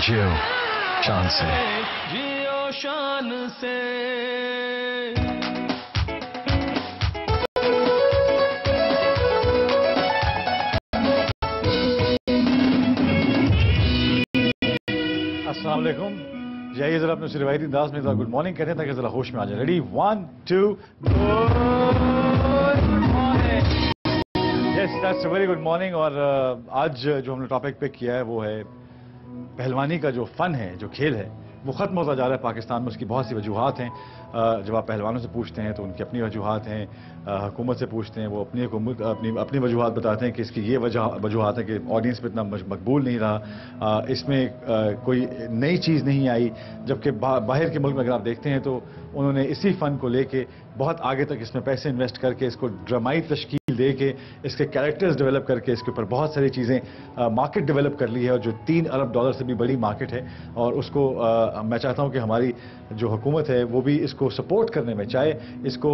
जियो शान से, जियो शान से। अस्सलाम वालेकुम। जाइए जरा अपने रिवायती अंदाज में गुड मॉर्निंग कहते हैं ताकि जरा होश में आ जाए। Ready 1 2 good morning. Yes that's a very good morning. और आज जो हमने टॉपिक पिक किया है वो है पहलवानी का जो फन है, जो खेल है वो ख़त्म होता जा रहा है पाकिस्तान में। उसकी बहुत सी वजूहात हैं। जब आप पहलवानों से पूछते हैं तो उनकी अपनी वजूहात हैं, हुकूमत से पूछते हैं वो अपनी वजूहात बताते हैं कि इसकी ये वजूहात है कि ऑडियंस में इतना मकबूल नहीं रहा, इसमें कोई नई चीज़ नहीं आई। जबकि बाहर के मुल्क में अगर आप देखते हैं तो उन्होंने इसी फ़न को लेके बहुत आगे तक इसमें पैसे इन्वेस्ट करके इसको ड्रामाई तश्कील दे के इसके कैरेक्टर्स डेवलप करके इसके ऊपर बहुत सारी चीज़ें मार्केट डेवलप कर ली है, और जो $3 अरब से भी बड़ी मार्केट है। और उसको मैं चाहता हूँ कि हमारी जो हुकूमत है वो भी इसको सपोर्ट करने में, चाहे इसको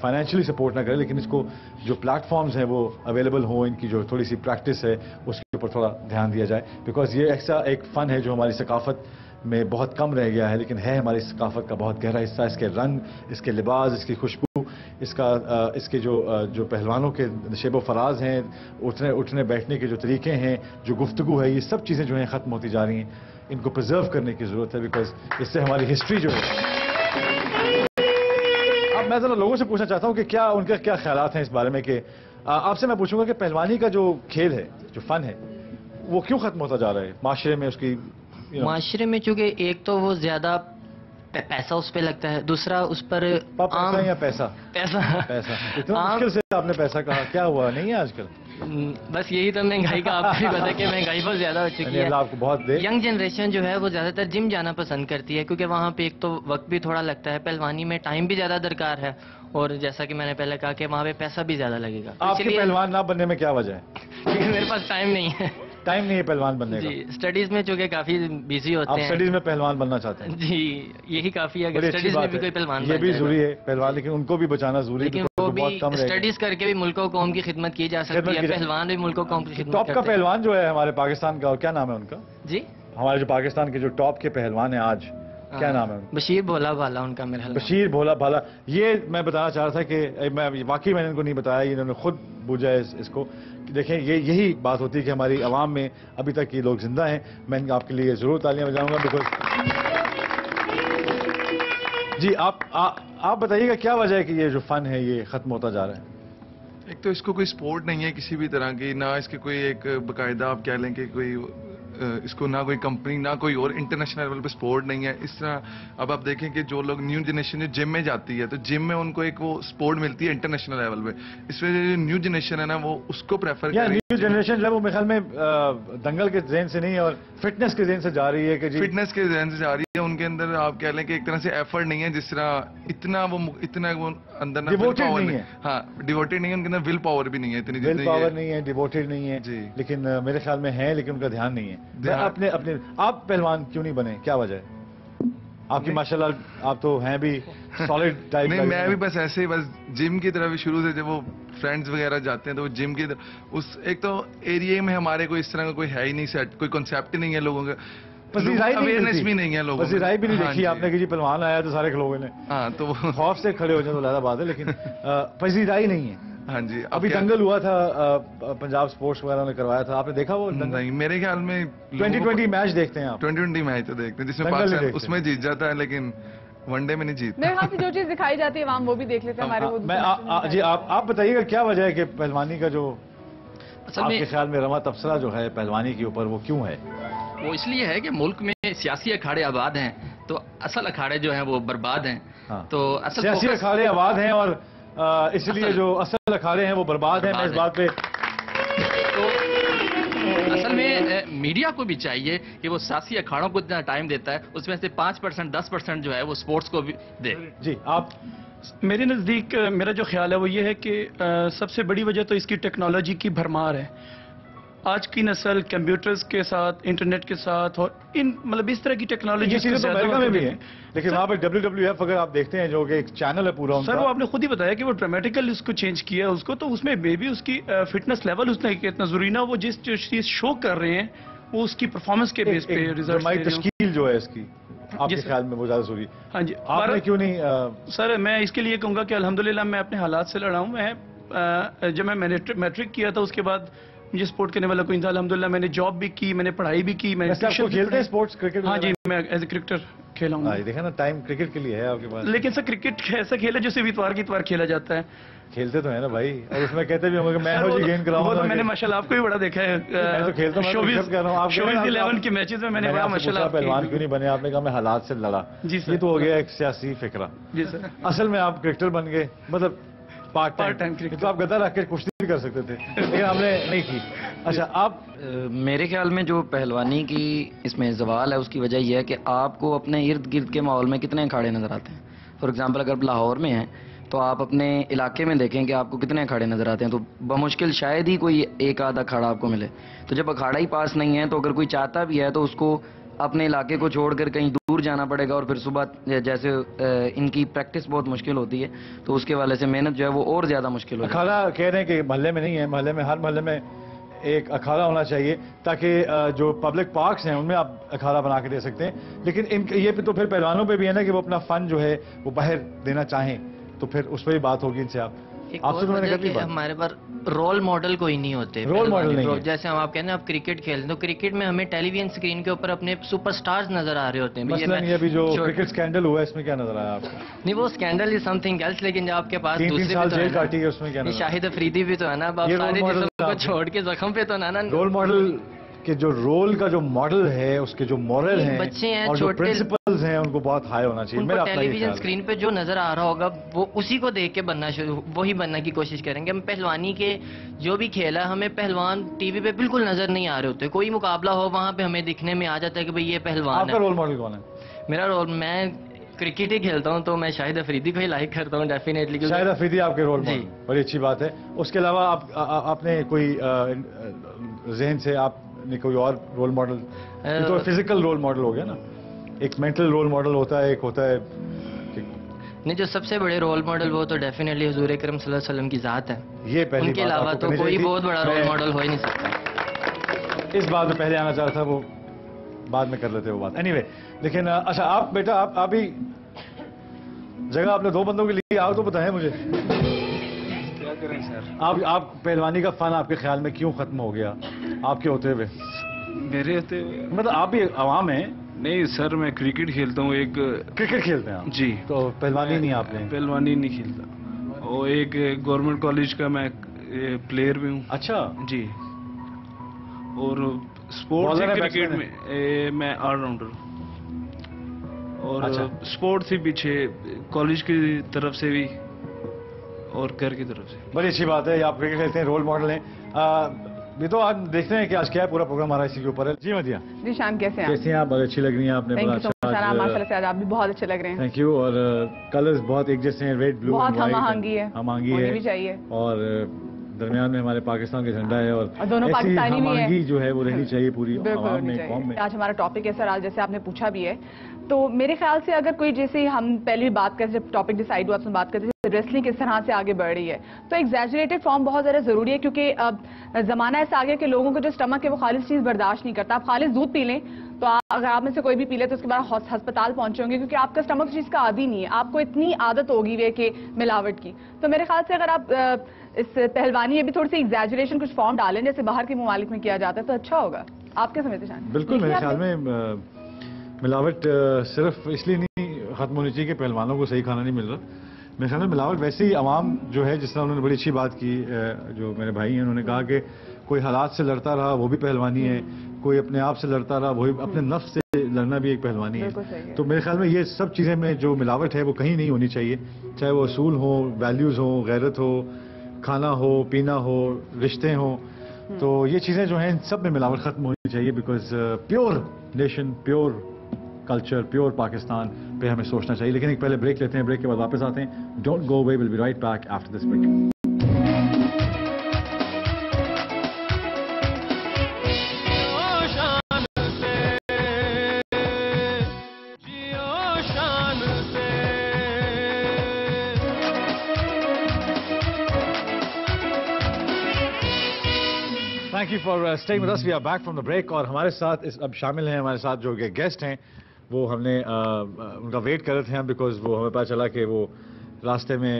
फाइनेंशियली सपोर्ट ना करे, लेकिन इसको जो प्लेटफॉर्म्स हैं वो अवेलेबल हों, इनकी जो थोड़ी सी प्रैक्टिस है उसके ऊपर थोड़ा ध्यान दिया जाए। बिकॉज ये ऐसा एक फ़न है जो हमारी सकाफत में बहुत कम रह गया है, लेकिन है हमारी सकाफत का बहुत गहरा हिस्सा। इसके रंग, इसके लिबास, इसकी खुशबू, इसके जो पहलवानों के शेब व फराज हैं, उठने बैठने के जो तरीके हैं, जो गुफ्तगू है, ये सब चीज़ें जो हैं ख़त्म होती जा रही हैं। इनको प्रिजर्व करने की ज़रूरत है, बिकॉज इससे हमारी हिस्ट्री जो है। अब मैं ज़रा लोगों से पूछना चाहता हूँ कि क्या उनके क्या ख्यालात हैं इस बारे में। कि आपसे मैं पूछूंगा कि पहलवानी का जो खेल है, जो फ़न है, वो क्यों ख़त्म होता जा रहा है माशरे में। उसकी माशरे में चूंकि एक तो वो ज्यादा पैसा उस पे लगता है, दूसरा उस पर पैसा या पैसा इतना मुश्किल से आपने पैसा कहा, क्या हुआ नहीं है आजकल? बस यही तो महंगाई का आपको भी पता है कि महंगाई बहुत ज्यादा हो चुकी है। आपको बहुत दे। यंग जनरेशन जो है वो ज्यादातर जिम जाना पसंद करती है, क्योंकि वहाँ पे एक तो वक्त भी थोड़ा लगता है, पहलवानी में टाइम भी ज्यादा दरकार है, और जैसा कि मैंने पहले कहा कि वहाँ पे पैसा भी ज्यादा लगेगा। आपके पहलवान ना बनने में क्या वजह है? क्योंकि मेरे पास टाइम नहीं है। टाइम नहीं है पहलवान बनने का? जी, स्टडीज में चूंकि काफी बिजी होते हैं। आप स्टडीज में पहलवान बनना चाहते हैं? जी, यही काफी है। स्टडीज में भी कोई पहलवान ये भी जरूरी है पहलवान, लेकिन उनको भी बचाना जरूरी है। लेकिन वो भी स्टडीज करके भी मुल्क कौम की खिदमत की जा सकती है, पहलवान भी मुल्क कौम की खिदमत। टॉप का पहलवान जो है हमारे पाकिस्तान का, और क्या नाम है उनका? जी, हमारे जो पाकिस्तान के जो टॉप के पहलवान है आज, क्या नाम है? बशीर भोला भाला उनका मेरा। बशीर भोला भाला। ये मैं बताना चाह रहा था कि मैं वाकई मैंने इनको नहीं बताया, इन्होंने खुद बूझा है इसको। देखें, यही बात होती है कि हमारी आवाम में अभी तक ये लोग जिंदा हैं। मैं आपके लिए जरूर तालियां बजाऊंगा। बिकॉज जी, आप बताइएगा क्या वजह है कि ये जो फन है ये खत्म होता जा रहा है? एक तो इसको कोई स्पोर्ट नहीं है किसी भी तरह की, ना इसके कोई एक बाकायदा आप कह लें कि कोई इसको ना कोई कंपनी ना कोई और इंटरनेशनल लेवल पे स्पोर्ट नहीं है। इस तरह अब आप देखें कि जो लोग न्यू जनरेशन जो जिम में जाती है तो जिम में उनको एक वो स्पोर्ट मिलती है इंटरनेशनल लेवल पे। इस वजह से न्यू जनरेशन है ना वो उसको प्रेफर कर रही है। न्यू जनरेशन जो है वो मेरे ख्याल में दंगल के ज़हन से नहीं और फिटनेस के ज़हन से जा रही है कि फिटनेस के ज़हन से जा रही है। उनके अंदर आप कह लें कि एक तरह से एफर्ट नहीं है, जिस तरह इतना वो अंदर ना विल पावर नहीं है। हाँ, डिवोटेड नहीं है, उनके अंदर विल पावर भी नहीं है इतनी। विल पावर नहीं है, डिवोटेड नहीं है जी, लेकिन मेरे ख्याल में है, लेकिन उनका ध्यान नहीं है। अपने आप पहलवान क्यों नहीं बने, क्या वजह है आपकी? माशाल्लाह आप तो हैं भी सॉलिड टाइप। नहीं, मैं भी बस ऐसे ही बस जिम की तरफ शुरू से, जब वो फ्रेंड्स वगैरह जाते हैं तो वो जिम की तरफ उस एक तो एरिया में हमारे कोई इस तरह का कोई है ही नहीं सेट, कोई कॉन्सेप्ट ही नहीं है लोगों का, अवेयरनेस भी नहीं है लोगों को। राय भी नहीं देखी आपने कि जी पहलवान आया तो सारे लोगों ने तो खौफ से खड़े हो जाए तो ज्यादा बात है, लेकिन पजीराई नहीं है। हाँ जी, अभी दंगल हुआ था, पंजाब स्पोर्ट्स वगैरह ने करवाया था, आपने देखा वो? नहीं, मेरे ख्याल में 2020 मैच देखते हैं आप? 2020 मैच तो देखते हैं जिसमें पाकिस्तान उसमें जीत जाता है, लेकिन वनडे में नहीं जीतता। मेरे ख्याल से जो चीज दिखाई जाती है वहाँ वो भी देख लेते हैं हमारे। जी, आप बताइएगा क्या वजह है कि पहलवानी का जो आपके ख्याल में रवा तबसरा जो है पहलवानी के ऊपर वो क्यों है? वो इसलिए है कि मुल्क में सियासी अखाड़े आबाद हैं, तो असल अखाड़े जो हैं वो बर्बाद हैं। तो असल सियासी अखाड़े आबाद हैं और इसलिए जो असल अखाड़े हैं वो बर्बाद हैं। मैं इस बात पे तो असल में मीडिया को भी चाहिए कि वो सियासी अखाड़ों को इतना टाइम देता है, उसमें से 5% 10% जो है वो स्पोर्ट्स को भी दे। जी, आप मेरे नज़दीक मेरा जो ख्याल है वो ये है कि सबसे बड़ी वजह तो इसकी टेक्नोलॉजी की भरमार है। आज की नस्ल कंप्यूटर्स के साथ, इंटरनेट के साथ और मतलब इस तरह की टेक्नोलॉजी चीजें तो अमेरिका में भी है, लेकिन वहाँ पे WWF अगर आप देखते हैं जो कि एक चैनल है पूरा सर, वो आपने खुद ही बताया कि वो ड्रामेटिकल उसको चेंज किया है उसको, तो उसमें मे भी उसकी फिटनेस लेवल उसने इतना जरूरी ना, वो जिस चीज शो कर रहे हैं وہ اس کی پرفارمنس کے بیس پہ ریزلٹ ہماری تشکیل جو ہے اس کی آپ کے خیال میں وہ زیادہ ضروری؟ ہاں جی آپ نے کیوں نہیں سر میں اس کے لیے کہوں گا کہ الحمدللہ میں اپنے حالات سے لڑا ہوں. میں جب میں میٹرک کیا تھا اس کے بعد مجھے سپورٹ کرنے والا کوئی نہیں تھا. الحمدللہ میں نے جاب بھی کی, میں نے پڑھائی بھی کی, میں نے کھیلتے ہیں سپورٹس کرکٹ؟ ہاں جی میں ایز اے کرکٹر کھیلا ہوں. دیکھیں نا ٹائم کرکٹ کے لیے ہے آپ کے پاس. لیکن سر کرکٹ ایسا کھیل ہے جو صرف اتوار کی اتوار کھیلا جاتا ہے. کھیلتے تو ہیں نا بھائی, اور اس میں کہتے بھی ہوں گے کہ میں ہو جی گین کراؤں گا. میں نے ماشاءاللہ آپ کو بھی بڑا دیکھا ہے. میں تو کھیلتا ہوں, شوبز 11 کے میچز میں میں نے بڑا ماشاءاللہ. پہلوان کیوں نہیں بنے؟ آپ نے کہا میں حالات سے لڑا. جی سر, یہ تو ہو گیا ایک سیاسی فکرہ. جی سر, اصل میں آپ کرکٹر بن گئے, مطلب پارٹ ٹائم کرکٹ. تو آپ گدا رکھ کے کشتی بھی کر سکتے تھے, لیکن ہم نے نہیں کی. اچھا آپ میرے خیال میں جو پہلوانی کی اس میں زوال ہے اس کی وجہ یہ ہے کہ آپ کو اپنے ارد گرد کے ماحول میں کتنے اکھاڑے نظر آتے ہیں. فار ایگزامپل اگر لاہور میں ہیں تو آپ اپنے علاقے میں دیکھیں کہ آپ کو کتنے اکھاڑے نظر آتے ہیں, تو بمشکل شاید ہی کوئی ایک آدھ اکھاڑا آپ کو ملے. تو جب اکھاڑا ہی پاس نہیں ہے تو اگر کوئی چاہتا بھی ہے تو اس کو اپنے علاقے کو چھوڑ کر کہیں دور جانا پڑے گا, اور پھر صبح جیسے ان کی پریکٹس بہت مشکل ہوتی ہے تو اس کے والے سے محنت جو ہے وہ اور زیادہ مشکل ہوتی ہے. اکھاڑا کہہ رہے ہیں کہ محلے میں نہیں ہے, محلے میں ہر محلے میں ایک اکھاڑا ہونا چاہیے تاکہ جو پبلک پارکس ہیں ان میں آپ اکھاڑا بنا کے دے سکتے ہیں. لیکن یہ تو پھر پہلوانوں پہ بھی ہے نا کہ وہ اپنا فن جو ہے وہ باہر دینا چاہیں, تو پھر اس پہ بھی بات ہوگی ان سے. آپ سے تو میں نے کر لی بات. ہمارے پاس رول ماڈل کوئی نہیں ہوتے. رول ماڈل نہیں ہے. جیسے ہم آپ کہتے ہیں آپ کرکٹ کھیلتے ہیں تو کرکٹ میں ہمیں ٹیلی ویژن اسکرین کے اوپر اپنے سپر سٹارز نظر آ رہے ہوتے ہیں. مثلا یہ بھی جو کرکٹ سکینڈل ہوا ہے اس میں کیا نظر آیا آپ کو؟ نہیں وہ سکینڈل از سم تھنگ ایلس, لیکن جو آپ کے پاس 3 سال جیل کاٹی ہے اس میں کیا نظر؟ شاہد افریدی بھی تو ہے نا, آپ سارے جسم کو چھوڑ کے زخم پہ تو نا. رول ماڈل کہ جو رول کا جو ماڈل ہے اس کے جو مورل ہیں بچے ہیں اور جو چھوٹے پرنسپلز ہیں ان کو بہت ہائی ہونا چاہیے. میرا ٹیلی ویژن اسکرین پہ جو نظر آ رہا ہوگا وہ اسی کو دیکھ کے بننا وہی بننے کی کوشش کریں گے. ہم پہلوانی کے جو بھی کھیل ہے ہمیں پہلوان ٹی وی پہ بالکل نظر نہیں آ رہے ہوتے. کوئی مقابلہ ہو وہاں پہ ہمیں دکھنے میں آ جاتا ہے کہ بھئی یہ پہلوان ہے. آپ کا رول ماڈل کون ہے؟ میرا رول, میں کرکٹ ہی کھیلتا ہوں تو میں شاہد افریدی کو ہی لائک کرتا ہوں ڈیفینیٹلی. شاہد افریدی آپ کے رول ماڈل, بڑی اچھی بات ہے. اس کے علاوہ آپ نے کوئی ذہن سے آپ نے کوئی اور رول ماڈل؟ تو فزیکل رول ماڈل ہو گیا نا, ایک مینٹل رول ماڈل ہوتا ہے, ایک ہوتا ہے نہیں جو سب سے بڑے رول ماڈل وہ تو ڈیفینیٹلی حضور اکرم صلی اللہ علیہ وسلم کی ذات ہے. یہ پہلی ان کے علاوہ تو کوئی بہت بڑا رول ماڈل ہو ہی نہیں سکتا. اس بات میں پہلے آنا چاہ رہا تھا, وہ بعد میں کر لیتے وہ بات. اینی وے لیکن اچھا آپ بیٹا آپ ہی جگہ آپ نے 2 بندوں کے لیے, آپ تو بتائیں مجھے کیا کریں سر. آپ پہلوانی کا فن آپ کے خیال میں کیوں ختم ہو گیا آپ کے ہوتے ہوئے؟ میرے ہوتے ہوئے مطلب آپ بھی عوام ہیں. نہیں سر میں کرکٹ کھیلتا ہوں. ایک کرکٹ کھیلتے ہیں آپ؟ جی. تو پہلوانی نہیں آپ نے؟ پہلوانی نہیں کھیلتا. اور ایک گورنمنٹ کالج کا میں پلیئر بھی ہوں. اچھا جی. اور سپورٹس کرکٹ میں میں آل راؤنڈر ہوں. اور سپورٹ سے پیچھے کالج کی طرف سے بھی اور گھر کی طرف سے. بڑی اچھی بات ہے, آپ کرکٹ کھیلتے ہیں, رول ماڈل ہیں. یہ تو آپ دیکھتے ہیں کہ آج کیا ہے پورا پروگرام ہمارا اسی کے اوپر ہے. جی مدیہ جی شان کیسے ہیں آپ؟ بہت اچھی لگ رہی ہیں آپ نے. ماشاءاللہ سے آپ بھی بہت اچھے لگ رہے ہیں. Thank you. اور کلرز بہت ایک جیسے ہیں, ریڈ بلو بہت ہم آہنگی ہے, ہم بھی چاہیے. اور درمیان میں ہمارے پاکستان کا جھنڈا ہے, اور دونوں پاکستانی بھی ہیں, جو ہے وہ رہنی چاہیے پوری عوام میں, قوم میں. آج ہمارا ٹاپک ہے سر, آج جیسے آپ نے پوچھا بھی ہے تو میرے خیال سے اگر کوئی جیسے ہم پہلی بات کرتے جب ٹاپک ڈیسائیڈ ہوا تو بات کرتے ہیں ریسلنگ کس طرح سے آگے بڑھ رہی ہے, تو ایگزیجریٹڈ فارم بہت زیادہ ضروری ہے کیونکہ اب زمانہ ایسا آ گیا کہ لوگوں کو جو اسٹمک ہے وہ خالص چیز برداشت نہیں کرتا. آپ خالص دودھ پی لیں تو اگر آپ میں سے کوئی بھی پی لے تو اس کے بعد ہسپتال پہنچے ہوں گے کیونکہ آپ کا اسٹمک چیز کا عادی نہیں ہے, آپ کو اتنی عادت ہوگی وہ کہ ملاوٹ کی. تو میرے خیال سے اگر آپ اس پہلوانی میں بھی تھوڑی سی ایگزیجریشن کچھ فارم ڈالیں جیسے باہر کے ممالک میں کیا جاتا ہے تو اچھا ہوگا. آپ کیا سمجھتے ہیں؟ بالکل میرے خیال میں ملاوٹ صرف اس لیے نہیں ختم ہونی چاہیے کہ پہلوانوں کو صحیح کھانا نہیں مل رہا. میرے خیال میں ملاوٹ ویسے ہی عوام جو ہے, جس طرح انہوں نے بڑی اچھی بات کی, جو میرے بھائی ہیں انہوں نے کہا کہ کوئی حالات سے لڑتا رہا وہ بھی پہلوانی ہے, کوئی اپنے آپ سے لڑتا رہا وہی اپنے نفس سے لڑنا بھی ایک پہلوانی ہے. تو میرے خیال میں یہ سب چیزیں میں جو ملاوٹ ہے وہ کہیں نہیں ہونی چاہیے, چاہے وہ اصول ہوں, ویلیوز ہوں, غیرت ہو, کھانا ہو, پینا ہو, رشتے ہوں. تو یہ چیزیں جو ہیں ان سب میں ملاوٹ ختم ہونی چاہیے, because pure nation, pure culture, pure Pakistan پہ ہمیں سوچنا چاہیے. لیکن ایک پہلے بریک لیتے ہیں, بریک کے بعد واپس آتے ہیں. Don't go away, will be right back after this break. Thank you for staying with us. We are back from the break. और हमारे साथ अब शामिल हैं हमारे साथ जो गेस्ट हैं वो हमने उनका वेट कर रहे थे हम, बिकॉज वो हमें पता चला कि वो रास्ते में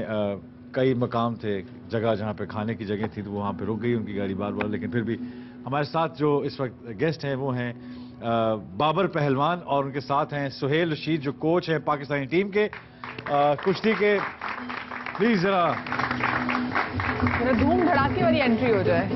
कई मकाम थे, जगह जहाँ पे खाने की जगह थी, तो वहाँ पे रुक गई उनकी गाड़ी बार बार. लेकिन फिर भी हमारे साथ जो इस वक्त गेस्ट हैं वो हैं बाबर पहलवान, और उनके साथ हैं सुहेल रशीद जो कोच हैं पाकिस्तानी टीम के कुश्ती के. प्लीज जरा धूम धड़ाके वाली एंट्री हो जाए.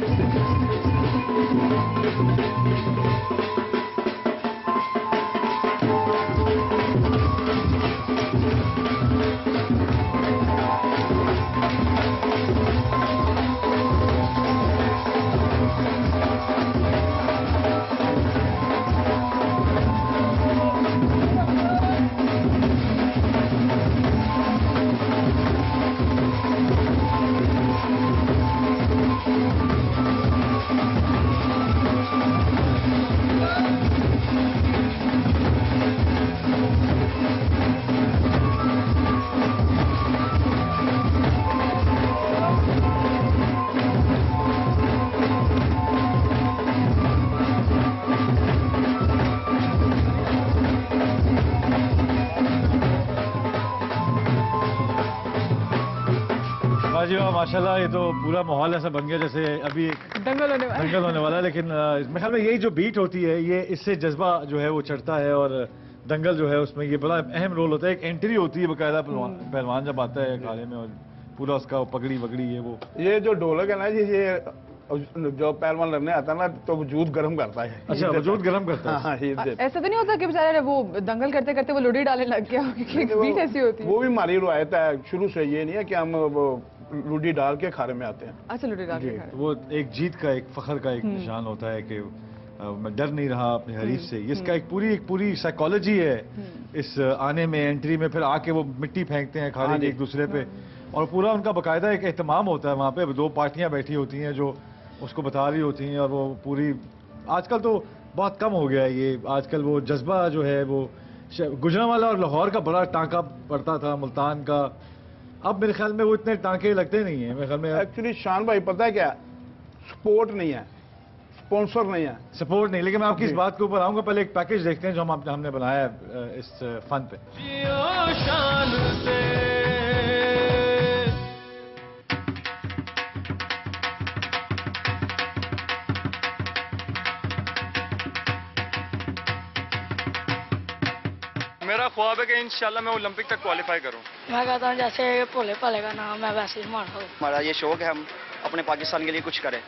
जी वाह, माशाल्लाह. ये तो पूरा माहौल ऐसा बन गया जैसे अभी दंगल होने वाला है. लेकिन मेरे ख्याल में यही जो बीट होती है, ये इससे जज्बा जो है वो चढ़ता है, और दंगल जो है उसमें ये बड़ा अहम रोल होता है. एक एंट्री होती है बकायदा पहलवान जब आता है अखाड़े में, और पूरा उसका पगड़ी वगड़ी ये जो ढोलक है ना जी, ये जो पहलवान लड़ने आता है ना तो वजूद गर्म करता है. अच्छा, वजूद गर्म करता है. हाँ, ऐसा तो नहीं होता कि बेचारे वो दंगल करते करते वो लुड़ी डालने लग गया? बीट ऐसी होती है. वो भी हमारी रिवायत है शुरू से. ये नहीं है कि हम लुडी डाल के खारे में आते हैं. अच्छा, लुडी डाल के खारे. वो एक जीत का, एक फखर का एक निशान होता है कि मैं डर नहीं रहा अपने हरीफ से. इसका एक पूरी साइकोलॉजी है इस आने में, एंट्री में. फिर आके वो मिट्टी फेंकते हैं खाने की एक दूसरे पे, और पूरा उनका बकायदा एक एहतमाम होता है. वहाँ पे दो पार्टियां बैठी होती हैं जो उसको बता रही होती हैं, और वो पूरी आजकल तो बहुत कम हो गया है ये. आजकल वो जज्बा जो है वो गुजरांवाला और लाहौर का बड़ा टांका पड़ता था, मुल्तान का. अब मेरे ख्याल में वो इतने टांके लगते नहीं है मेरे ख्याल में. एक्चुअली शान भाई पता है क्या, सपोर्ट नहीं है, स्पॉन्सर नहीं है, सपोर्ट नहीं. लेकिन मैं आपकी इस बात के ऊपर आऊंगा. पहले एक पैकेज देखते हैं जो हमने बनाया है इस फन पे. मेरा ख्वाब है कि इंशाल्लाह मैं ओलंपिक तक क्वालिफाई करूं. मैं कहता हूँ जैसे भोले भाले का नाम है वैसे ही मान हो. हमारा ये शौक है हम अपने पाकिस्तान के लिए कुछ करें.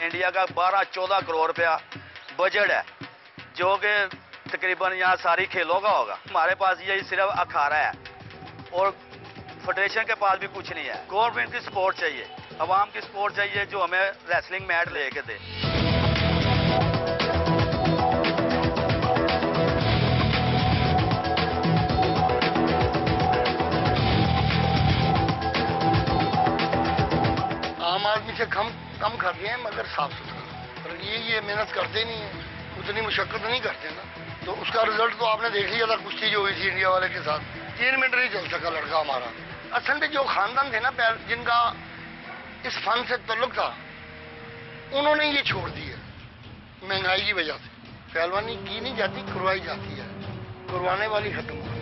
इंडिया का 12-14 करोड़ रुपया बजट है, जो कि तकरीबन यहाँ सारी खेलों का होगा. हमारे पास यही सिर्फ अखाड़ा है, और फेडरेशन के पास भी कुछ नहीं है. गवर्नमेंट की सपोर्ट चाहिए, अवाम की सपोर्ट चाहिए, जो हमें रेसलिंग मैट लेके दे. आम आदमी से कम खाते हैं मगर साफ सुथरा. पर ये मेहनत करते नहीं है, उतनी मुशक्कत नहीं करते ना. तो उसका रिजल्ट तो आपने देख लिया था, कुश्ती जो हुई थी इंडिया वाले के साथ. 3 मिनट नहीं चल सका लड़का हमारा. असल में जो खानदान थे ना जिनका इस फन से ताल्लुक था, उन्होंने ये छोड़ दिया महंगाई की वजह से. पहलवानी की नहीं जाती, करवाई जाती है. करवाने वाली खत्म हो गई.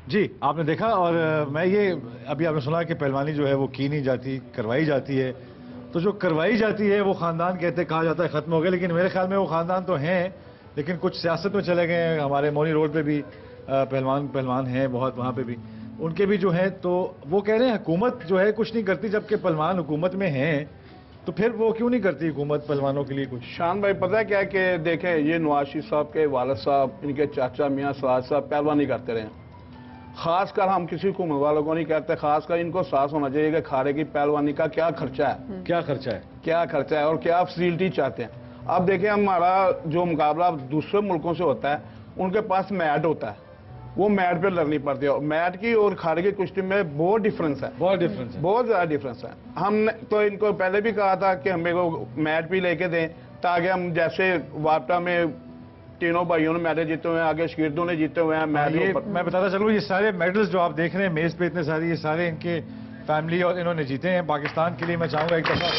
जी, आपने देखा. और मैं ये अभी आपने सुना कि पहलवानी जो है वो की नहीं जाती, करवाई जाती है. तो जो करवाई जाती है वो खानदान कहते कहा जाता है खत्म हो गए. लेकिन मेरे ख्याल में वो खानदान तो हैं, लेकिन कुछ सियासत में चले गए हैं. हमारे मोनी रोड पे भी पहलवान हैं बहुत, वहाँ पे भी उनके भी जो हैं. तो वो कह रहे हैं हुकूमत जो है कुछ नहीं करती, जबकि पहलवान हुकूमत में हैं. तो फिर वो क्यों नहीं करती हुकूमत पहलवानों के लिए कुछ? शान भाई पता है क्या कि देखें, ये नवाज शरीफ साहब के वालिद साहब, इनके चाचा मियाँ सराज साहब पहलवानी करते रहे. खास कर हम किसी हुकूमत वालों को नहीं कहते, खास कर इनको एहसास होना चाहिए कि अखाड़े की पहलवानी का क्या खर्चा है, क्या खर्चा है, क्या खर्चा है और क्या फैसिलिटी चाहते हैं। अब देखें, हमारा जो मुकाबला दूसरे मुल्कों से होता है, उनके पास मैट होता है, वो मैट पे लड़नी पड़ती है। मैट की और अखाड़े की कुश्ती में बहुत डिफरेंस है, बहुत डिफरेंस है, बहुत ज़्यादा डिफरेंस है। हमने तो इनको पहले भी कहा था कि हमें को मैट भी लेके दें, ताकि हम जैसे वापटा में तीनों भाइयों ने मेडल जीते हुए हैं, आगे शकीर्दों ने जीते हुए हैं। मैं बताता चलूँ, ये सारे मेडल्स जो आप देख रहे हैं मेज पे इतने सारे, ये सारे इनके फैमिली और इन्होंने जीते हैं पाकिस्तान के लिए। मैं चाहूँगा एक दफ़ा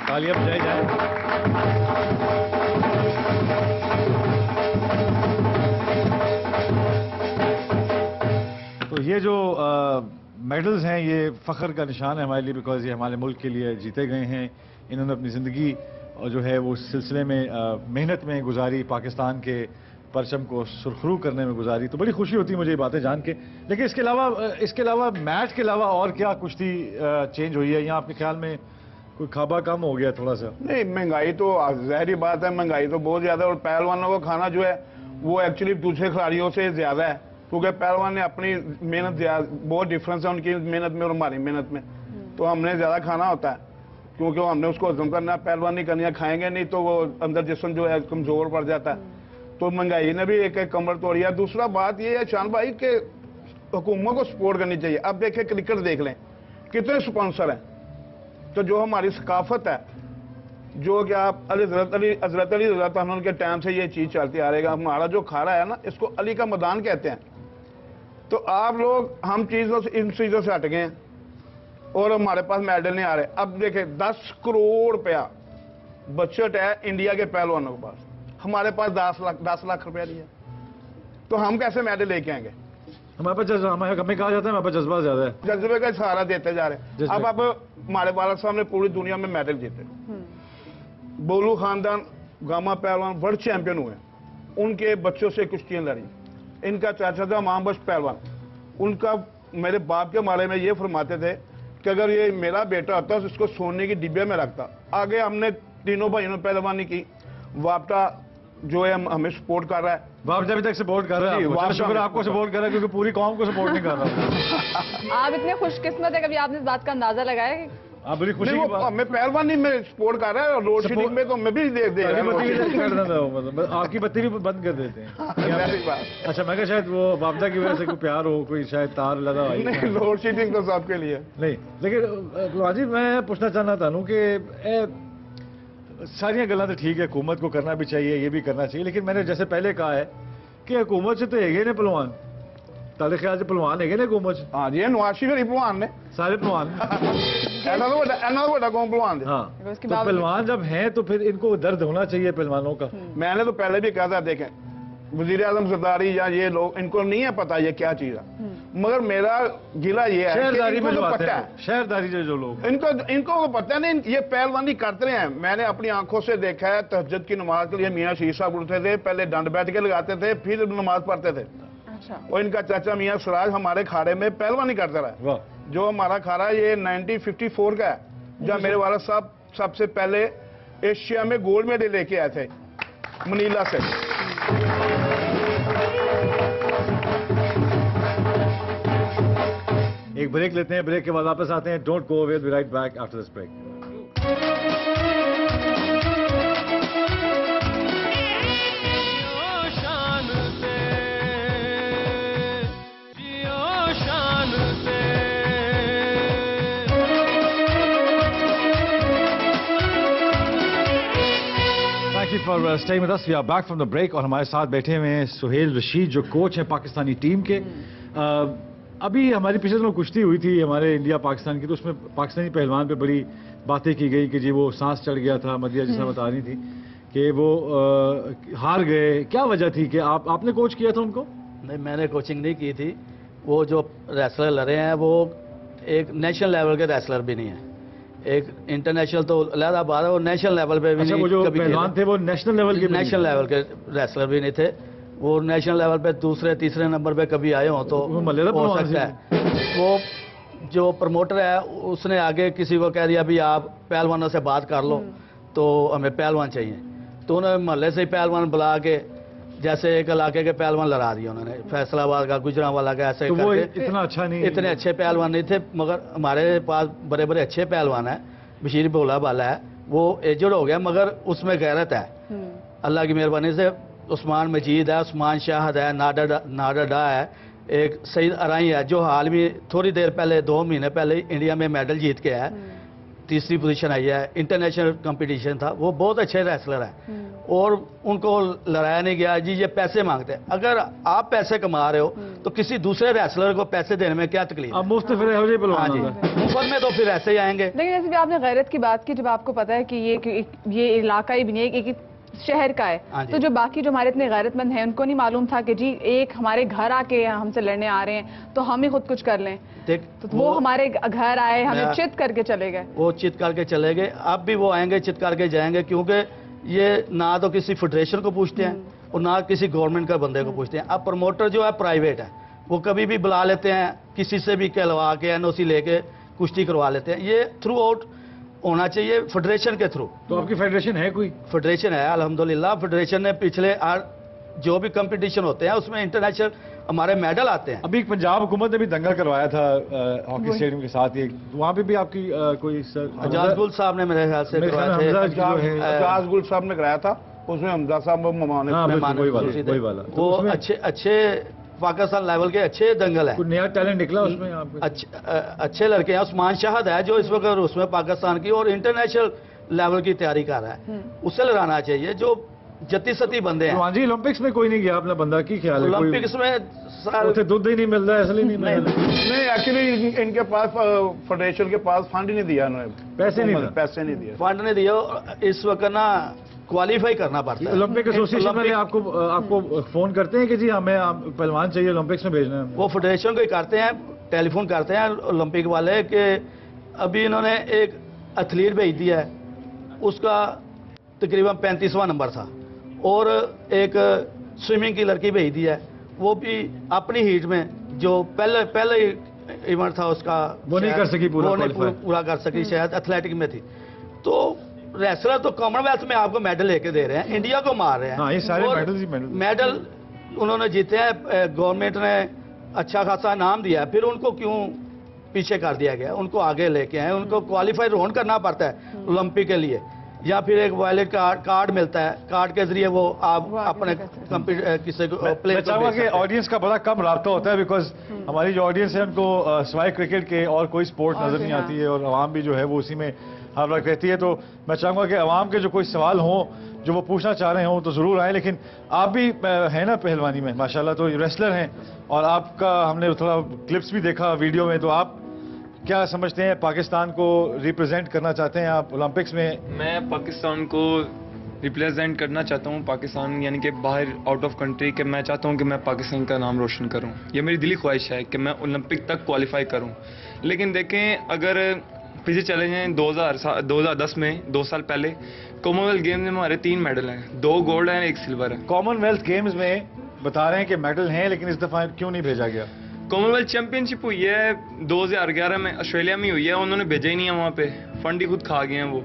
तालियां बजाई जाए। तो ये जो मेडल्स हैं ये फ़ख्र का निशान है हमारे लिए, बिकॉज ये हमारे मुल्क के लिए जीते गए हैं। इन्होंने अपनी ज़िंदगी और जो है वो सिलसिले में मेहनत में गुजारी, पाकिस्तान के परचम को सुरखरू करने में गुजारी। तो बड़ी खुशी होती है मुझे ये बातें जान के। लेकिन इसके अलावा मैच के अलावा और क्या कुश्ती चेंज हुई है, या आपके ख्याल में कोई खाबा कम हो गया थोड़ा सा? नहीं, महंगाई तो ज़ाहिरी बात है, महंगाई तो बहुत ज़्यादा है, और पहलवानों को खाना जो है वो एक्चुअली दूसरे खिलाड़ियों से ज़्यादा है, क्योंकि पहलवान ने अपनी मेहनत बहुत डिफरेंस है उनकी मेहनत में और हमारी मेहनत में। तो हमने ज़्यादा खाना होता है, क्योंकि हमने उसको हजम करना है, पहलवानी करनी है, खाएंगे नहीं तो वो अंदर जिस्म जो है कमज़ोर पड़ जाता है। तो महंगाई ने भी एक कमर तोड़ी है। दूसरा बात ये है शान भाई कि हुकूमत को सपोर्ट करनी चाहिए। अब देखें, क्रिकेट देख लें, कितने स्पॉन्सर हैं। तो जो हमारी सकाफत है, जो कि आप हज़रत अली के टाइम से ये चीज़ चलती आ रही है, हमारा जो अखाड़ा है ना, इसको अली का मैदान कहते हैं। तो आप लोग हम इन चीज़ों से हट गए हैं और हमारे पास मेडल नहीं आ रहे। अब देखें, 10 करोड़ रुपया बजट है इंडिया के पहलवानों के पास, हमारे पास 10 लाख रुपया नहीं है, तो हम कैसे मेडल लेके आएंगे? हमें कहा जाता है हमारे पास जज्बा ज्यादा है, जज्बे का सहारा देते जा रहे हैं। अब हमारे वाला साहब ने पूरी दुनिया में मेडल जीते, बोलू खानदान गामा पहलवान वर्ल्ड चैंपियन हुए, उनके बच्चों से कुश्तियां लड़ी। इनका चाचा था मोहम्मद पहलवान, उनका मेरे बाप के बारे में ये फरमाते थे कि अगर ये मेरा बेटा होता तो इसको सोने की डिब्बे में रखता। आगे हमने तीनों भाइयों ने पहलवानी की। वापटा जो है हमें सपोर्ट कर रहा है, वापटा अभी तक सपोर्ट कर रहा है, शुक्र आपको सपोर्ट कर रहा है, क्योंकि पूरी कौम को सपोर्ट नहीं कर रहा। आप इतने खुशकिस्मत है, कभी आपने इस बात का अंदाजा लगाया कि आप बड़ी खुशी की बात? हमें पहलवानी में सपोर्ट कर रहा है, और लोड शेडिंग में तो मैं भी देख दे आपकी बत्ती भी बंद कर देते हैं। अच्छा, मैं शायद वो वापदा की वजह से कोई प्यार हो, कोई शायद तार लगा हुआ है। लोड शेडिंग तो सबके लिए नहीं। लेकिन वाजिब मैं पूछना चाहना था कि सारियां गल्लां तो ठीक है, हुकूमत को करना भी चाहिए, ये भी करना चाहिए, लेकिन मैंने जैसे पहले कहा है कि हुकूमत से तो है ने पहलवान, ताले ख्याल से पहलवान है ने हुकूमत। हाँ जी, नवाज शरीफ पहलवान ने, सारे पहलवान। हाँ, तो पहलवान जब हैं तो फिर इनको दर्द होना चाहिए पहलवानों का। मैंने तो पहले भी कहा था, देखें वजीर आजम सरदारी या ये लोग, इनको नहीं है पता ये क्या चीज है, मगर मेरा गिला ये है शहरदारी में पता है, शहरदारी जो लोग इनको पता नहीं, ये पहलवानी करते हैं। मैंने अपनी आंखों से देखा है, तहज्जुद की नमाज के लिए मियाँ शीर साहब उठते थे, पहले डंड बैठ के लगाते थे, फिर नमाज पढ़ते थे। और इनका चाचा मियाँ सिराज हमारे खाड़े में पहलवानी करता रहा। जो हमारा खाड़ा ये 1954 का है, जब मेरे वाला साहब सबसे पहले एशिया में गोल्ड मेडल लेके आए थे मनीला से। एक ब्रेक लेते हैं, ब्रेक के बाद वापस आते हैं। Don't go away, be right back after this break. For staying with us, we are back from the break और हमारे साथ बैठे हुए हैं सुहेल रशीद जो कोच हैं पाकिस्तानी टीम के। अभी हमारी पिछले दिनों कुश्ती हुई थी हमारे इंडिया पाकिस्तान की, तो उसमें पाकिस्तानी पहलवान पे बड़ी बातें की गई कि जी वो सांस चढ़ गया था, मदिया जैसा बता रही थी कि वो हार गए। क्या वजह थी कि आपने कोच किया था उनको? नहीं, मैंने कोचिंग नहीं की थी। वो जो रेसलर लड़े हैं वो एक नेशनल लेवल के रेसलर भी नहीं है, एक इंटरनेशनल तो अलहदा बात है, वो नेशनल लेवल पे भी नहीं। जो पहलवान थे वो नेशनल लेवल के रेसलर भी नहीं थे, वो नेशनल लेवल पे दूसरे तीसरे नंबर पे कभी आए हो तो हो सकता है। वो जो प्रमोटर है उसने आगे किसी को कह दिया भी आप पहलवानों से बात कर लो, तो हमें पहलवान चाहिए, तो उन्होंने महल्ले से ही पहलवान बुला के जैसे एक इलाके के पहलवान लड़ा दिए उन्होंने, फैसलाबाद का, गुजरांवाला का, ऐसे तो वो करके इतना अच्छा नहीं, इतने अच्छे पहलवान नहीं थे, मगर हमारे पास बड़े बड़े अच्छे पहलवान हैं। बशीर भोला वाला है, वो एजड हो गया मगर उसमें गैरत है, अल्लाह की मेहरबानी से। उस्मान मजीद है, उस्मान शाहद है, नाडा है, एक सईद अराई है जो हाल में थोड़ी देर पहले 2 महीने पहले इंडिया में मेडल जीत के है, तीसरी पोजीशन आई है। इंटरनेशनल कंपटीशन था, वो बहुत अच्छे रेसलर है और उनको लड़ाया नहीं गया। जी ये पैसे मांगते हैं, अगर आप पैसे कमा रहे हो तो किसी दूसरे रेसलर को पैसे देने में क्या तकलीफ? अब मुफ्त फिर हो जाए, हाँ जी, मुफ्त में तो फिर ऐसे ही आएंगे। लेकिन जैसे भी आपने गैरत की बात की, जब आपको पता है कि ये इलाका ही भी नहीं, एक शहर का है, तो जो बाकी जो हमारे इतने गैरतमंद हैं उनको नहीं मालूम था कि जी एक हमारे घर आके हमसे लड़ने आ रहे हैं तो हम ही खुद कुछ कर लें? तो वो हमारे घर आए, हमें चित करके चले गए। वो चित करके चले गए, अब भी वो आएंगे, चित करके जाएंगे, क्योंकि ये ना तो किसी फेडरेशन को पूछते हैं और ना किसी गवर्नमेंट का बंदे को पूछते हैं। अब प्रमोटर जो है प्राइवेट है, वो कभी भी बुला लेते हैं, किसी से भी कहलवा के एनओसी लेके कुश्ती करवा लेते हैं। ये थ्रू आउट होना चाहिए फेडरेशन के थ्रू। तो आपकी फेडरेशन है कोई? फेडरेशन है अल्हम्दुलिल्लाह। फेडरेशन ने पिछले जो भी कंपटीशन होते हैं उसमें इंटरनेशनल हमारे मेडल आते हैं। अभी पंजाब हुकूमत ने भी दंगल करवाया था हॉकी स्टेडियम के साथ, ये वहाँ पे भी आपकी कोई एजाज गुल साहब ने मेरे ख्याल से करवाया था। एजाज गुल साहब ने कराया था, उसमें हमजा साहब वही वाला। वो अच्छे पाकिस्तान लेवल के अच्छे दंगल है, नया टैलेंट निकला उसमें। अच्छे लड़के हैं। उस्मान शाहद है जो इस वक्त उसमें पाकिस्तान की और इंटरनेशनल लेवल की तैयारी कर रहा है, उससे लड़ाना चाहिए। जो जती सती बंदे हैं। जी ओलंपिक्स में कोई नहीं गया अपना बंदा, की ख्याल है? ओलंपिक्स में दूध ही नहीं मिल रहा है, इसलिए नहीं मिल रहा। नहीं, एक्चुअली इनके पास फेडरेशन के पास फंड ही नहीं दिया उन्होंने, पैसे नहीं दिए, फंड नहीं दिया। इस वक्त ना क्वालिफाई करना पड़ता है। ओलंपिक एसोसिएशन वाले आपको फोन करते हैं कि जी हमें पहलवान चाहिए ओलंपिक्स में भेजना है? वो फेडरेशन को ही करते हैं, टेलीफोन करते हैं ओलंपिक वाले कि अभी इन्होंने एक एथलीट भेज दिया है, उसका तकरीबन 35वां नंबर था, और एक स्विमिंग की लड़की भेज दी है, वो भी अपनी हीट में जो पहले इवेंट था उसका वो नहीं कर सकी, पूरा कर सकी, शायद एथलेटिक में थी। तो रेसलर तो कॉमनवेल्थ में आपको मेडल लेके दे रहे हैं, इंडिया को मार रहे हैं। हाँ, ये सारे मेडल उन्होंने जीते हैं, गवर्नमेंट ने अच्छा खासा इनाम दिया है, फिर उनको क्यों पीछे कर दिया गया? उनको आगे लेके आए, उनको क्वालिफाई रोन करना पड़ता है ओलंपिक के लिए, या फिर एक वॉयलेट कार्ड मिलता है, कार्ड के जरिए वो आप अपने किसी को प्ले। मैं चाहूँगा कि ऑडियंस का बड़ा कम राब्ता होता है, बिकॉज हमारी जो ऑडियंस है उनको सिवाय क्रिकेट के और कोई स्पोर्ट नजर नहीं आती है, और आवाम भी जो है वो उसी में हर वक्त रहती है। तो मैं चाहूँगा कि आवाम के जो कोई सवाल हों जो वो पूछना चाह रहे हों तो ज़रूर आए। लेकिन आप भी हैं ना पहलवानी में माशाल्लाह, तो रेसलर हैं, और आपका हमने थोड़ा क्लिप्स भी देखा वीडियो में, तो आप क्या समझते हैं, पाकिस्तान को रिप्रेजेंट करना चाहते हैं आप ओलंपिक्स में? मैं पाकिस्तान को रिप्रेजेंट करना चाहता हूँ, पाकिस्तान यानी कि बाहर आउट ऑफ कंट्री के। मैं चाहता हूँ कि मैं पाकिस्तान का नाम रोशन करूँ, ये मेरी दिली ख्वाहिश है कि मैं ओलंपिक तक क्वालिफाई करूँ। लेकिन देखें, अगर पीछे चले जाएँ 2010 में, 2 साल पहले कॉमनवेल्थ गेम्स में हमारे 3 मेडल हैं, 2 गोल्ड हैं, 1 सिल्वर है। कॉमनवेल्थ गेम्स में बता रहे हैं कि मेडल हैं, लेकिन इस दफ़ा क्यों नहीं भेजा गया? कॉमनवेल्थ चैंपियनशिप हुई है 2011 में, ऑस्ट्रेलिया में हुई है, उन्होंने भेजा ही नहीं है वहाँ पे, फंड ही खुद खा गए हैं वो।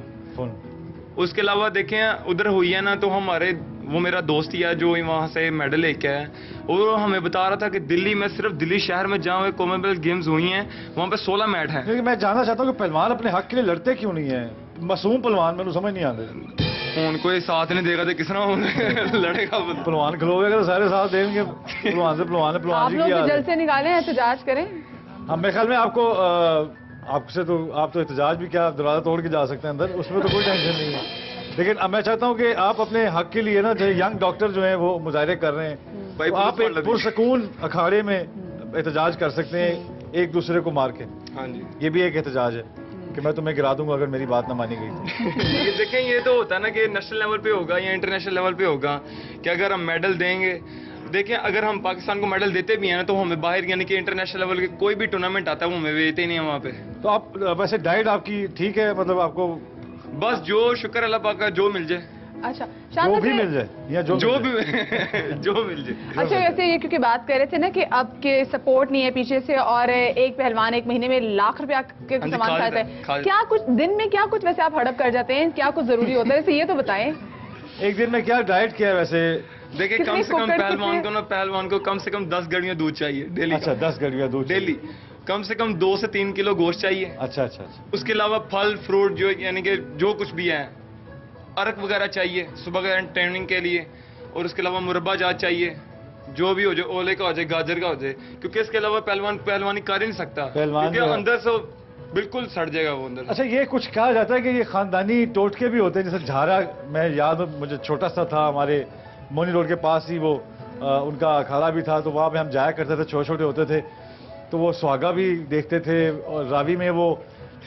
उसके अलावा देखें उधर हुई है ना, तो वो मेरा दोस्त ही है जो वहाँ से मेडल लेके आया, और हमें बता रहा था कि दिल्ली में, सिर्फ दिल्ली शहर में जहाँ कॉमनवेल्थ गेम्स हुई हैं, वहाँ पे 16 मैच हैं। क्योंकि मैं जानना चाहता हूँ कि पहलवान अपने हक के लिए लड़ते क्यों नहीं है? मासूम पहलवान मैंने समझ नहीं आता, उनको ये साथ नहीं देगा तो किस तरह लड़ेगा? पहलवान खलोएगा तो सारे साथ देंगे, पहलवान से पहलवान जी की जल्द से निकालें, एहतजाज करें। हाँ, मेरे ख्याल में आपसे तो आप तो एहतजाज भी क्या दरवाजा तोड़ के जा सकते हैं अंदर, उसमें तो कोई टेंशन नहीं है। लेकिन अब मैं चाहता हूँ कि आप अपने हक के लिए ना, जो यंग डॉक्टर जो है वो मुजाहरे कर रहे हैं, तो आप एक पुरसकून अखाड़े में एहतजाज कर सकते हैं एक दूसरे को मार के। हाँ जी, ये भी एक एहतजाज है कि मैं तुम्हें गिरा दूंगा अगर मेरी बात ना मानी गई तो। ये देखें, ये तो होता है ना कि नेशनल लेवल पे होगा या इंटरनेशनल लेवल पे होगा कि अगर हम मेडल देंगे, देखें अगर हम पाकिस्तान को मेडल देते भी हैं ना, तो हमें बाहर यानी कि इंटरनेशनल लेवल के कोई भी टूर्नामेंट आता है वो हमें भेजते ही नहीं है वहाँ पे। तो आप वैसे डाइट आपकी ठीक है, मतलब आपको बस जो शुक्र अल्लाह पाक का जो मिल जाए। अच्छा, जो भी मिल जाए या जो भी जो मिल जाए। अच्छा, वैसे ये क्योंकि बात कर रहे थे ना कि अब के सपोर्ट नहीं है पीछे से, और एक पहलवान 1 महीने में लाख रुपया के सामान खाता है, क्या कुछ दिन में क्या कुछ वैसे आप हड़प कर जाते हैं, क्या कुछ जरूरी होता है, वैसे ये तो बताएं। एक दिन में क्या डाइट किया है वैसे? देखिए कम से कम पहलवान को कम से कम 10 गड़ियां दूध चाहिए डेली। अच्छा 10 गड़ियां दूध डेली, कम से कम 2 से 3 किलो गोश्त चाहिए। अच्छा अच्छा अच्छा। उसके अलावा फल फ्रूट जो यानी कि जो कुछ भी है, अरक वगैरह चाहिए सुबह का ट्रेनिंग के लिए, और उसके अलावा मुरब्बा जात चाहिए, जो भी हो जाए, ओले का हो जाए, गाजर का हो जाए, क्योंकि इसके अलावा पहलवानी कर ही नहीं सकता, क्योंकि अंदर से बिल्कुल सड़ जाएगा वो अंदर। अच्छा ये कुछ कहा जाता है कि ये खानदानी टोटके भी होते हैं, जैसे झारा, मैं याद मुझे छोटा सा था, हमारे मोनी रोड के पास ही वो उनका अखाड़ा भी था, तो वहाँ पे हम जाया करते थे, छोटे छोटे होते थे, तो वो सुहागा भी देखते थे, और रावी में वो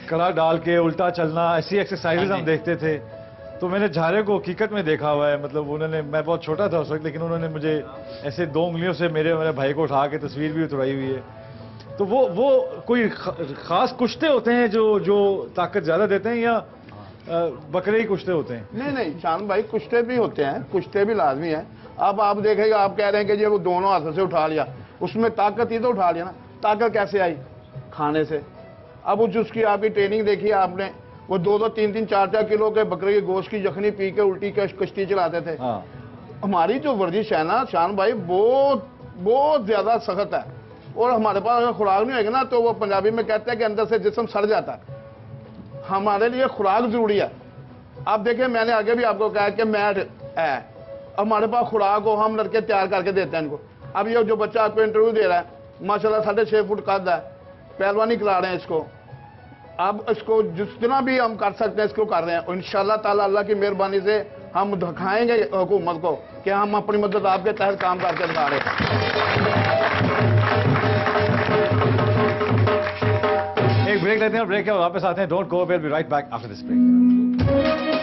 कड़ा डाल के उल्टा चलना, ऐसी एक्सरसाइजेज हम देखते थे। तो मैंने झारे को हकीकत में देखा हुआ है, मतलब उन्होंने, मैं बहुत छोटा था उस वक्त, लेकिन उन्होंने मुझे ऐसे 2 उंगलियों से मेरे भाई को उठा के तस्वीर भी उतराई हुई है। तो वो कोई खास कुश्ते होते हैं जो ताकत ज्यादा देते हैं, या बकरे ही कुश्ते होते हैं? नहीं शान भाई, कुश्ते भी होते हैं, कुश्ते भी लाजमी है। अब आप देखेंगे, आप कह रहे हैं कि ये वो दोनों हाथों से उठा लिया, उसमें ताकत ही तो उठा लिया ना। ताकत कैसे आई? खाने से। अब उसकी आपकी ट्रेनिंग देखी आपने, वो 2-2, 3-3, 4-4 किलो के बकरे के गोश्त की यखनी पी के उल्टी कश्ती चलाते थे। हमारी जो वर्जिश है ना शान भाई, बहुत ज्यादा सख्त है, और हमारे पास अगर खुराक नहीं होगी ना, तो वो पंजाबी में कहते हैं कि अंदर से जिस्म सड़ जाता है। हमारे लिए खुराक जरूरी है। आप देखें, मैंने आगे भी आपको कहा कि मैट है, हमारे पास खुराक हो, हम लड़के तैयार करके देते हैं इनको। अब ये जो बच्चा आपको इंटरव्यू दे रहा है, माशाल्लाह 6.5 फुट कद है, पहलवानी करा रहे हैं इसको। अब इसको जितना भी हम कर सकते हैं इसको कर रहे हैं, और इंशाल्लाह ताला अल्लाह की मेहरबानी से हम दिखाएंगे हुकूमत को कि हम अपनी मदद आपके तहत काम करके दिखा रहे हैं। एक ब्रेक लेते हैं, और ब्रेक के वापस आते हैं। Don't go, will be right back after this break.